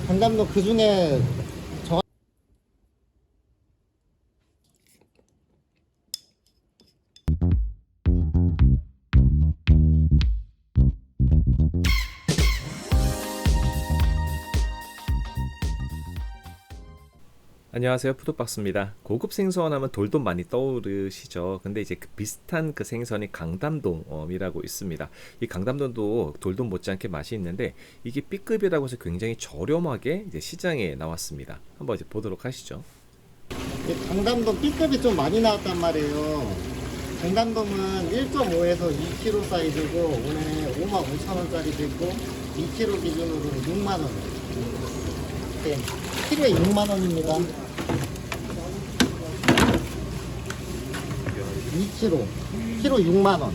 강담도 그 중에 저 안녕하세요, 푸드박스입니다. 고급 생선 하면 돌돔 많이 떠오르시죠? 근데 이제 그 비슷한 그 생선이 강담돔이라고 있습니다. 이 강담돔도 돌돔 못지않게 맛이 있는데 이게 B급이라고 해서 굉장히 저렴하게 이제 시장에 나왔습니다. 한번 이제 보도록 하시죠. 강담도 B급이 좀 많이 나왔단 말이에요. 강담돔은 1.5에서 2kg 사이즈고 오늘 55,000원짜리도 있고 2kg 기준으로 6만원. 네, 키로에 6만원입니다. 2kg 키로 6만원.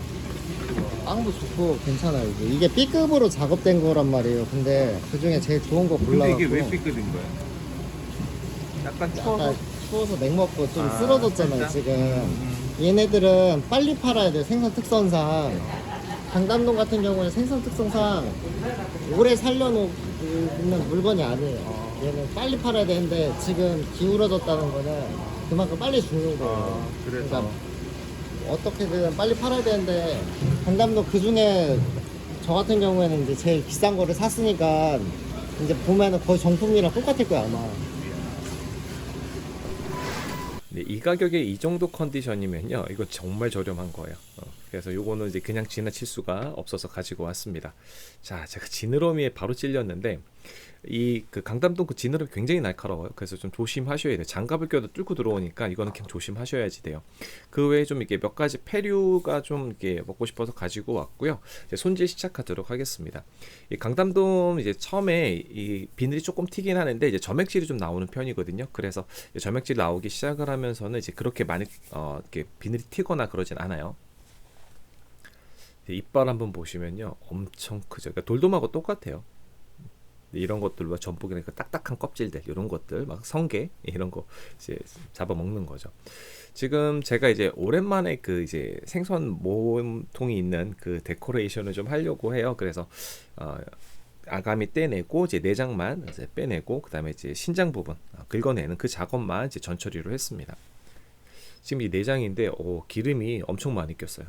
빵도 좋고 괜찮아요. 이게 B급으로 작업된 거란 말이에요. 근데 그 중에 제일 좋은 거 골라갖고 B급인 거야? 약간 약간 추워서 맥먹고 좀 아, 쓰러졌잖아요. 살짝? 지금 얘네들은 빨리 팔아야 돼. 생선 특성상 강담동 같은 경우는 생선 특성상 오래 살려놓는 물건이 아니에요. 얘는 빨리 팔아야 되는데 지금 기울어졌다는 거는 그만큼 빨리 죽는 거예요. 그러니까 어떻게든 빨리 팔아야 되는데 강담도 그 중에 저 같은 경우에는 이제 제일 비싼 거를 샀으니까 이제 보면은 거의 정품이랑 똑같을 거야 아마. 네, 이 가격에 이 정도 컨디션이면요, 이거 정말 저렴한 거예요. 그래서 요거는 이제 그냥 지나칠 수가 없어서 가지고 왔습니다. 자, 제가 지느러미에 바로 찔렸는데 이 그 강담동 그 지느러미 굉장히 날카로워요. 그래서 좀 조심하셔야 돼요. 장갑을 껴도 뚫고 들어오니까 이거는 그냥 조심하셔야지 돼요. 그 외에 좀 이게 몇 가지 패류가 좀 이렇게 먹고 싶어서 가지고 왔고요. 이제 손질 시작하도록 하겠습니다. 이 강담동 이제 처음에 이 비늘이 조금 튀긴 하는데 이제 점액질이 좀 나오는 편이거든요. 그래서 점액질 나오기 시작을 하면서는 이제 그렇게 많이 이렇게 비늘이 튀거나 그러진 않아요. 이빨 한번 보시면요, 엄청 크죠. 그러니까 돌돔하고 똑같아요. 이런 것들과 전복이나 그 딱딱한 껍질들, 이런 것들 막 성게 이런 거 이제 잡아 먹는 거죠. 지금 제가 이제 오랜만에 그 이제 생선 몸통이 있는 그 데코레이션을 좀 하려고 해요. 그래서 아가미 떼내고 이제 내장만 이제 빼내고 그다음에 이제 신장 부분 긁어내는 그 작업만 이제 전처리로 했습니다. 지금 이 내장인데 기름이 엄청 많이 꼈어요.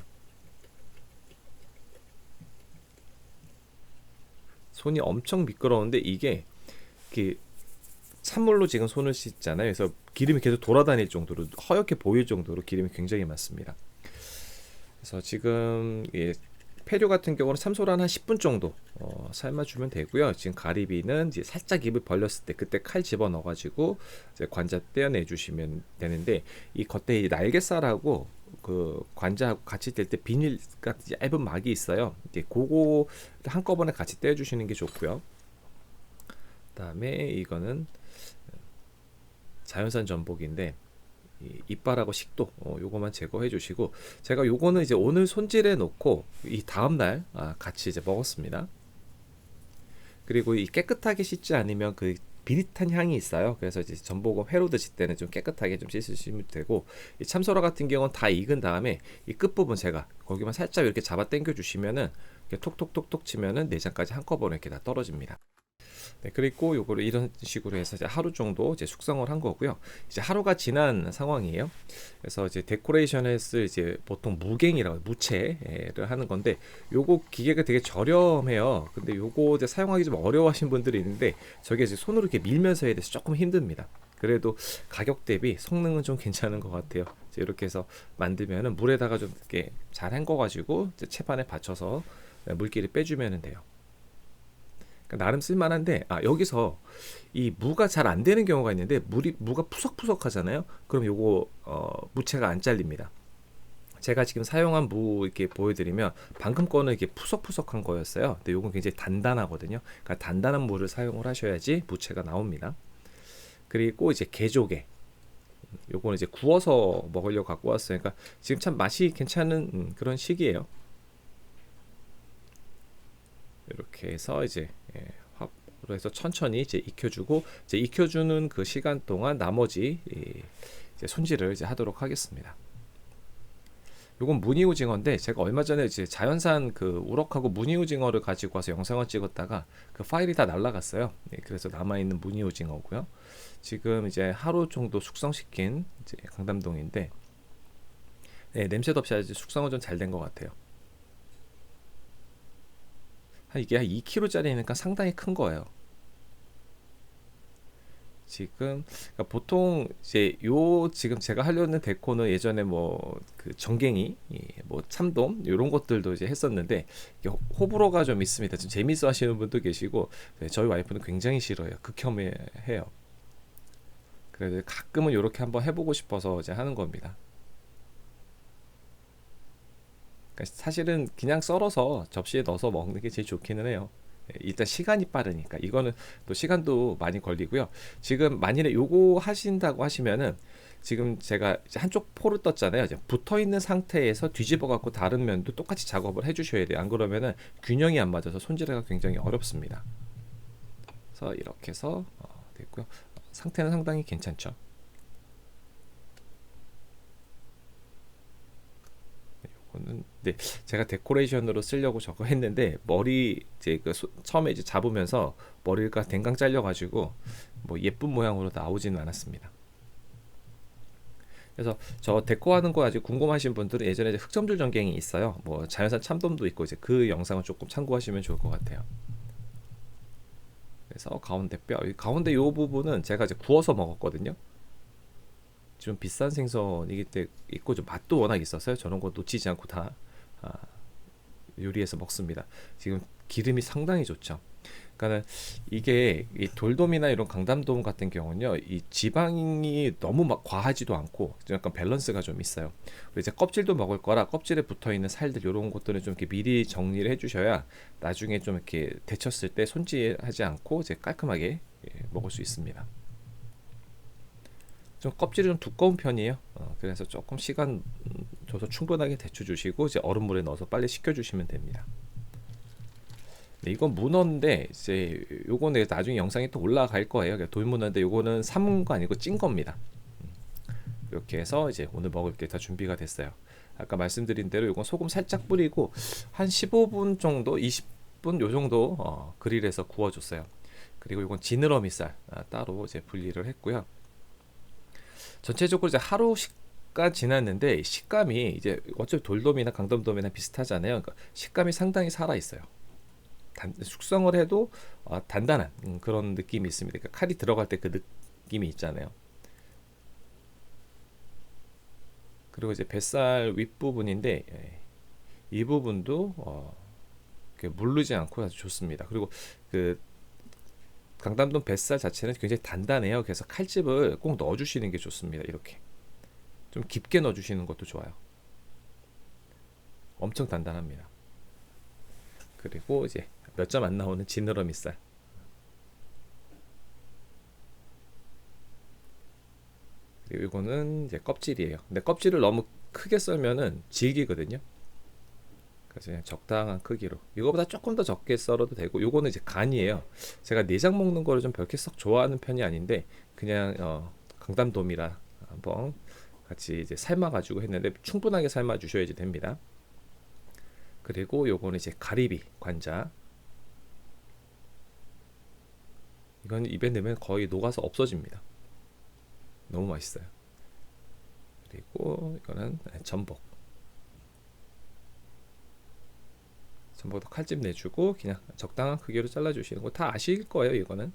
손이 엄청 미끄러운데 이게 찬물로 지금 손을 씻잖아요. 그래서 기름이 계속 돌아다닐 정도로 허옇게 보일 정도로 기름이 굉장히 많습니다. 그래서 지금 페류 같은 경우는 참소를 한 10분 정도 삶아주면 되고요. 지금 가리비는 이제 살짝 입을 벌렸을 때 그때 칼 집어 넣어가지고 이제 관자 떼어내 주시면 되는데 이 겉에 이 날개살하고 그 관자하고 같이 뗄 때 비닐 같은 얇은 막이 있어요. 이제 그거 한꺼번에 같이 떼어주시는 게 좋고요. 그다음에 이거는 자연산 전복인데 이빨하고 식도 요거만 제거해 주시고 제가 요거는 이제 오늘 손질해 놓고 이 다음날 같이 이제 먹었습니다. 그리고 이 깨끗하게 씻지 않으면 그 비릿한 향이 있어요. 그래서 이제 전복은 회로 드실 때는 좀 깨끗하게 좀 씻으시면 되고 이 참소라 같은 경우는 다 익은 다음에 이 끝부분 제가 거기만 살짝 이렇게 잡아 당겨 주시면은 이렇게 톡톡톡톡 치면은 내장까지 한꺼번에 이렇게 다 떨어집니다. 네, 그리고 요거를 이런 식으로 해서 이제 하루 정도 이제 숙성을 한 거고요. 이제 하루가 지난 상황이에요. 그래서 이제 데코레이션을 쓸 이제 보통 무갱이라고 무채를 하는 건데 요거 기계가 되게 저렴해요. 근데 요거 이제 사용하기 좀 어려워하시는 분들이 있는데 저게 이제 손으로 이렇게 밀면서 해야 돼서 조금 힘듭니다. 그래도 가격 대비 성능은 좀 괜찮은 것 같아요. 이제 이렇게 해서 만들면은 물에다가 좀 이렇게 잘 헹궈 가지고 채판에 받쳐서 물기를 빼주면 돼요. 나름 쓸만한데 여기서 이 무가 잘 안 되는 경우가 있는데 무가 푸석푸석하잖아요. 그럼 요거 무채가 안 잘립니다. 제가 지금 사용한 무 이렇게 보여드리면 방금 거는 이게 푸석푸석한 거였어요. 근데 요건 굉장히 단단하거든요. 그러니까 단단한 무를 사용을 하셔야지 무채가 나옵니다. 그리고 이제 게조개. 요거는 이제 구워서 먹으려고 갖고 왔어요. 그러니까 지금 참 맛이 괜찮은 그런 시기예요. 이렇게 해서 이제 화로 해서 천천히 이제 익혀주고 이제 익혀주는 그 시간 동안 나머지 이제 손질을 이제 하도록 하겠습니다. 요건 무늬오징어인데 제가 얼마 전에 이제 자연산 그 우럭하고 무늬오징어를 가지고 와서 영상을 찍었다가 그 파일이 다 날라갔어요. 네, 그래서 남아있는 무늬오징어고요. 지금 이제 하루 정도 숙성시킨 이제 강담동인데 네, 냄새도 없이 아주 숙성은 좀 잘 된 것 같아요. 이게 한 2kg짜리니까 상당히 큰 거예요. 지금 그러니까 보통 이제 요 지금 제가 하려는 데코는 예전에 뭐 그 정갱이 뭐 참돔 이런 것들도 이제 했었는데 이게 호불호가 좀 있습니다. 좀 재밌어 하시는 분도 계시고 네, 저희 와이프는 굉장히 싫어요. 극혐해해요. 그래서 가끔은 이렇게 한번 해보고 싶어서 이제 하는 겁니다. 그러니까 사실은 그냥 썰어서 접시에 넣어서 먹는 게 제일 좋기는 해요. 일단 시간이 빠르니까 이거는 또 시간도 많이 걸리고요. 지금 만일에 요거 하신다고 하시면은 지금 제가 이제 한쪽 포를 떴잖아요. 이제 붙어 있는 상태에서 뒤집어 갖고 다른 면도 똑같이 작업을 해 주셔야 돼요. 안 그러면은 균형이 안 맞아서 손질하기가 굉장히 어렵습니다. 그래서 이렇게 해서 됐고요. 상태는 상당히 괜찮죠. 요거는 네, 제가 데코레이션으로 쓰려고 저거 했는데 머리 이제 그 처음에 이제 잡으면서 머리가 댕강 잘려가지고 뭐 예쁜 모양으로 나오지는 않았습니다. 그래서 저 데코하는 거 아직 궁금하신 분들은 예전에 이제 흑점줄 전갱이 있어요. 뭐 자연산 참돔도 있고 이제 그 영상을 조금 참고하시면 좋을 것 같아요. 그래서 가운데 뼈, 이 가운데 요 부분은 제가 이제 구워서 먹었거든요. 좀 비싼 생선이기 때문에 있고 좀 맛도 워낙 있었어요. 저런 거 놓치지 않고 다 아, 요리해서 먹습니다. 지금 기름이 상당히 좋죠. 그러니까는 이게 이 돌돔이나 이런 강담돔 같은 경우는요, 이 지방이 너무 막 과하지도 않고 좀 약간 밸런스가 좀 있어요. 그리고 이제 껍질도 먹을 거라 껍질에 붙어 있는 살들 이런 것들은 좀 이렇게 미리 정리를 해주셔야 나중에 좀 이렇게 데쳤을 때 손질하지 않고 이제 깔끔하게 먹을 수 있습니다. 좀 껍질이 좀 두꺼운 편이에요. 그래서 조금 시간 줘서 충분하게 데쳐주시고 이제 얼음물에 넣어서 빨리 식혀주시면 됩니다. 네, 이건 문어인데 이제 요거는 나중에 영상이 또 올라갈 거예요. 그러니까 돌문어인데 요거는 삶은 거 아니고 찐 겁니다. 이렇게 해서 이제 오늘 먹을 게 다 준비가 됐어요. 아까 말씀드린 대로 요건 소금 살짝 뿌리고 한 15분 정도, 20분 요 정도 그릴에서 구워줬어요. 그리고 요건 지느러미살 따로 이제 분리를 했고요. 전체적으로 이제 하루가 지났는데 식감이 이제 어차피 돌돔이나 강dom돔이나 비슷하잖아요. 그러니까 식감이 상당히 살아 있어요. 숙성을 해도 단단한 그런 느낌이 있습니다. 그러니까 칼이 들어갈 때 그 느낌이 있잖아요. 그리고 이제 뱃살 윗부분인데 이 부분도 물르지 않고 아주 좋습니다. 그리고 그 강담돔 뱃살 자체는 굉장히 단단해요. 그래서 칼집을 꼭 넣어주시는 게 좋습니다. 이렇게 좀 깊게 넣어주시는 것도 좋아요. 엄청 단단합니다. 그리고 이제 몇 점 안 나오는 지느러미살. 그리고 이거는 이제 껍질이에요. 근데 껍질을 너무 크게 썰면은 질기거든요. 그래서 그냥 적당한 크기로. 이거보다 조금 더 적게 썰어도 되고, 요거는 이제 간이에요. 제가 내장 먹는 거를 좀 그렇게 썩 좋아하는 편이 아닌데, 그냥 강담돔이라 한번 같이 이제 삶아가지고 했는데 충분하게 삶아 주셔야지 됩니다. 그리고 요거는 이제 가리비 관자. 이건 입에 넣으면 거의 녹아서 없어집니다. 너무 맛있어요. 그리고 이거는 전복. 전복도 칼집 내주고 그냥 적당한 크기로 잘라주시는 거 다 아실 거예요. 이거는.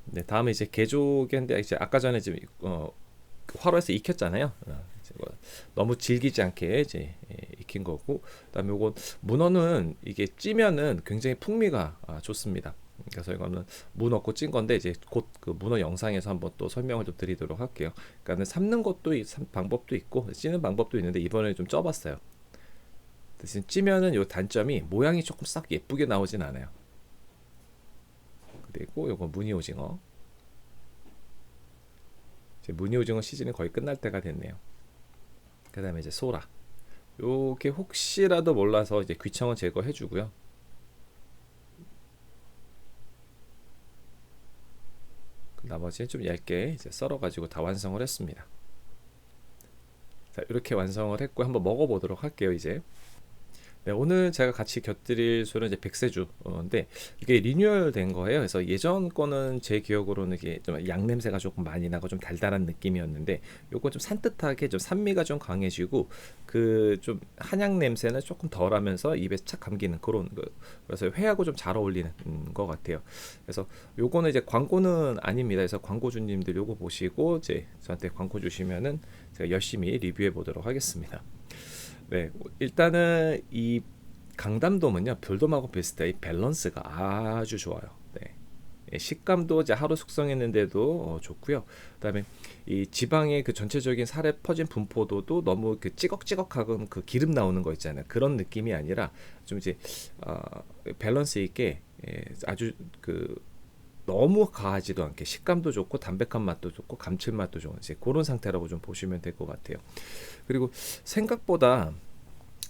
네, 다음에 이제 개조개인데 이제 아까 전에 지금 화로에서 익혔잖아요. 이제 뭐 너무 질기지 않게 이제 익힌 거고, 그다음에 요건 문어는 이게 찌면은 굉장히 풍미가 좋습니다. 그래서 이거는 무 넣고 찐 건데 이제 곧 그 문어 영상에서 한번 또 설명을 좀 드리도록 할게요. 그러니까 삶는 것도 방법도 있고 찌는 방법도 있는데 이번에 좀 쪄봤어요. 대신 찌면은 요 단점이 모양이 조금 싹 예쁘게 나오진 않아요. 그리고 요거 무늬오징어. 이제 무늬오징어 시즌이 거의 끝날 때가 됐네요. 그 다음에 이제 소라. 요게 혹시라도 몰라서 이제 귀청은 제거해 주고요. 나머지는 좀 얇게 이제 썰어 가지고 다 완성을 했습니다. 자, 이렇게 완성을 했고 한번 먹어보도록 할게요. 이제 네, 오늘 제가 같이 곁들일 술은 이제 백세주인데 이게 리뉴얼 된 거예요. 그래서 예전 거는 제 기억으로는 이게 좀 양 냄새가 조금 많이 나고 좀 달달한 느낌이었는데 요거 좀 산뜻하게 좀 산미가 좀 강해지고 그 좀 한약 냄새는 조금 덜하면서 입에 착 감기는 그런 거. 그래서 회하고 좀 잘 어울리는 것 같아요. 그래서 요거는 이제 광고는 아닙니다. 그래서 광고주님들 요거 보시고 이제 저한테 광고 주시면은 제가 열심히 리뷰해 보도록 하겠습니다. 네, 일단은 이 강담돔은요 별돔하고 비슷해. 이 밸런스가 아주 좋아요. 네, 예, 식감도 이제 하루 숙성했는데도 좋고요. 그다음에 이 지방의 그 전체적인 살에 퍼진 분포도도 너무 그 찌걱찌걱하고 그 기름 나오는 거 있잖아요. 그런 느낌이 아니라 좀 이제 밸런스 있게 아주 그 너무 과하지도 않게 식감도 좋고 담백한 맛도 좋고 감칠맛도 좋은 이제 그런 상태라고 좀 보시면 될 것 같아요. 그리고 생각보다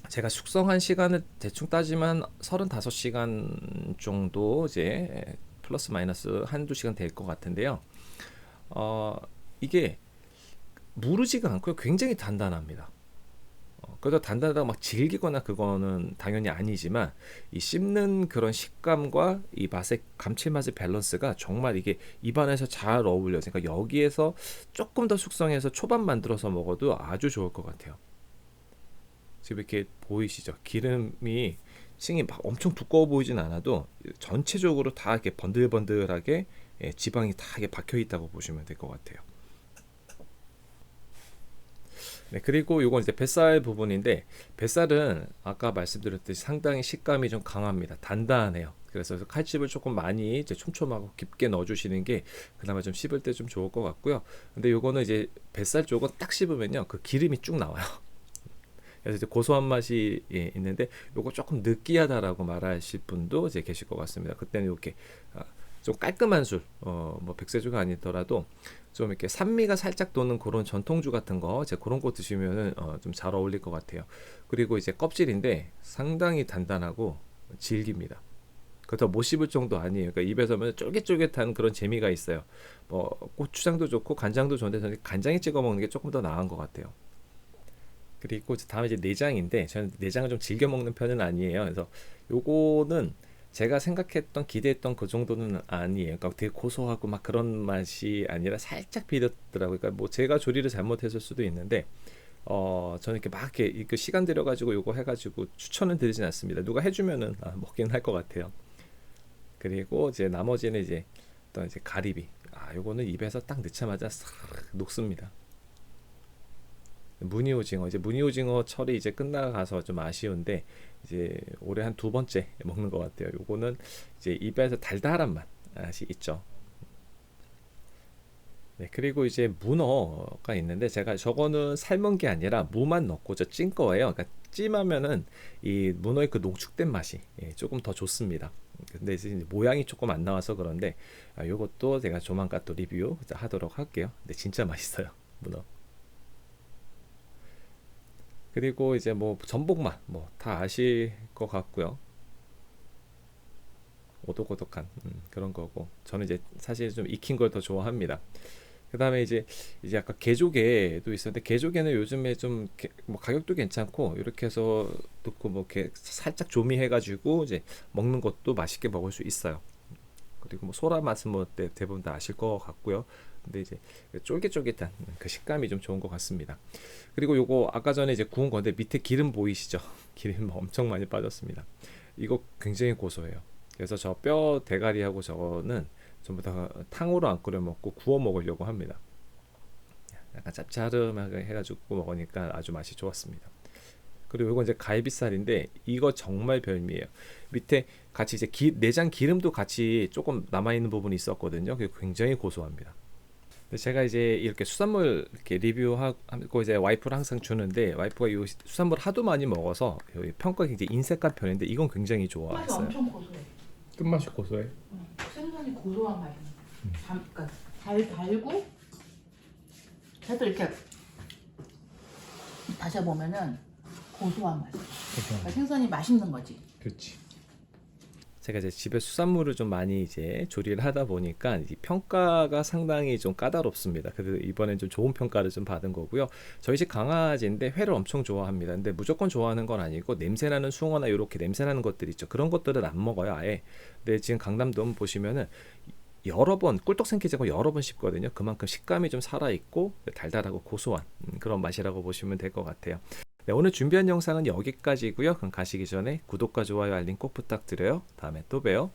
제가 숙성한 시간을 대충 따지면 35시간 정도 이제 플러스 마이너스 한두 시간 될 것 같은데요. 이게 무르지가 않고요. 굉장히 단단합니다. 그래도 단단하다고 막 질기거나 그거는 당연히 아니지만 이 씹는 그런 식감과 이 맛의 감칠맛의 밸런스가 정말 이게 입안에서 잘 어울려요. 그러니까 여기에서 조금 더 숙성해서 초밥 만들어서 먹어도 아주 좋을 것 같아요. 지금 이렇게 보이시죠? 기름이 층이 막 엄청 두꺼워 보이진 않아도 전체적으로 다 이렇게 번들번들하게 지방이 다 이렇게 박혀 있다고 보시면 될 것 같아요. 네, 그리고 요건 이제 뱃살 부분인데 뱃살은 아까 말씀드렸듯이 상당히 식감이 좀 강합니다. 단단해요. 그래서 칼집을 조금 많이 이제 촘촘하고 깊게 넣어주시는 게 그나마 좀 씹을 때 좀 좋을 것 같고요. 근데 요거는 이제 뱃살 쪽은 딱 씹으면요 그 기름이 쭉 나와요. 그래서 이제 고소한 맛이 있는데 요거 조금 느끼하다라고 말하실 분도 이제 계실 것 같습니다. 그때는 이렇게 좀 깔끔한 술, 뭐 백세주가 아니더라도 좀 이렇게 산미가 살짝 도는 그런 전통주 같은 거, 이제 그런 거 드시면은 좀 잘 어울릴 것 같아요. 그리고 이제 껍질인데 상당히 단단하고 질깁니다. 그렇다고 못 씹을 정도 아니에요. 그러니까 입에서 하면 쫄깃쫄깃한 그런 재미가 있어요. 뭐 고추장도 좋고 간장도 좋은데 저는 간장에 찍어 먹는 게 조금 더 나은 것 같아요. 그리고 다음에 이제 내장인데 저는 내장을 좀 즐겨 먹는 편은 아니에요. 그래서 요거는 제가 생각했던 기대했던 그 정도는 아니에요. 그러니까 되게 고소하고 막 그런 맛이 아니라 살짝 비렸더라고요. 그러니까 뭐 제가 조리를 잘못했을 수도 있는데 저는 이렇게 막 이렇게 시간 들여가지고 요거 해가지고 추천은 드리진 않습니다. 누가 해주면은 먹긴 할 것 같아요. 그리고 이제 나머지는 이제 또 이제 가리비. 요거는 입에서 딱 넣자마자 싹 녹습니다. 무늬오징어 이제 무늬오징어 철이 이제 끝나가서 좀 아쉬운데 이제 올해 한 2번째 먹는 것 같아요. 요거는 이제 입에서 달달한 맛이 있죠. 네, 그리고 이제 문어가 있는데 제가 저거는 삶은 게 아니라 무만 넣고 저 찐 거예요. 그러니까 찜하면은 이 문어의 그 농축된 맛이 조금 더 좋습니다. 근데 이제 모양이 조금 안 나와서 그런데 요것도 제가 조만간 또 리뷰 하도록 할게요. 근데 진짜 맛있어요, 문어. 그리고 이제 뭐 전복맛 뭐 다 아실 것 같고요. 오독오독한 그런 거고 저는 이제 사실 좀 익힌 걸 더 좋아합니다. 그 다음에 이제 아까 게조개도 있었는데 게조개는 요즘에 좀 뭐 가격도 괜찮고 이렇게 해서 넣고 뭐 이렇게 살짝 조미해가지고 이제 먹는 것도 맛있게 먹을 수 있어요. 그리고 뭐 소라 맛은 뭐 대부분 다 아실 것 같고요. 근데 이제 쫄깃쫄깃한 그 식감이 좀 좋은 것 같습니다. 그리고 요거 아까 전에 이제 구운 건데 밑에 기름 보이시죠? 기름 엄청 많이 빠졌습니다. 이거 굉장히 고소해요. 그래서 저 뼈 대가리하고 저거는 전부 다 탕으로 안 끓여 먹고 구워 먹으려고 합니다. 약간 짭짤하게 해가지고 먹으니까 아주 맛이 좋았습니다. 그리고 이건 이제 갈비살인데 이거 정말 별미예요. 밑에 같이 이제 내장 기름도 같이 조금 남아 있는 부분이 있었거든요. 그게 굉장히 고소합니다. 제가 이제 이렇게 수산물 이렇게 리뷰하고 이제 와이프를 항상 주는데 와이프가 이 수산물 하도 많이 먹어서 평가가 굉장히 인색한 편인데 이건 굉장히 맛이 좋아했어요. 엄청 고소해. 끝맛이 고소해. 생선이 고소한 맛이. 그러니까 잘 달고 그래도 이렇게 다시 보면은 고소한 맛. 그러니까 생선이 맛있는 거지. 그렇지. 제가 이제 집에 수산물을 좀 많이 이제 조리를 하다 보니까 이 평가가 상당히 좀 까다롭습니다. 그래서 이번엔 좀 좋은 평가를 좀 받은 거고요. 저희 집 강아지인데 회를 엄청 좋아합니다. 근데 무조건 좋아하는 건 아니고 냄새나는 숭어나 이렇게 냄새나는 것들 있죠. 그런 것들은 안 먹어요, 아예. 근데 지금 강남돔 보시면은 여러 번 꿀떡 생기자고 여러 번 씹거든요. 그만큼 식감이 좀 살아있고 달달하고 고소한 그런 맛이라고 보시면 될 것 같아요. 네, 오늘 준비한 영상은 여기까지고요. 그럼 가시기 전에 구독과 좋아요 알림 꼭 부탁드려요. 다음에 또 봬요.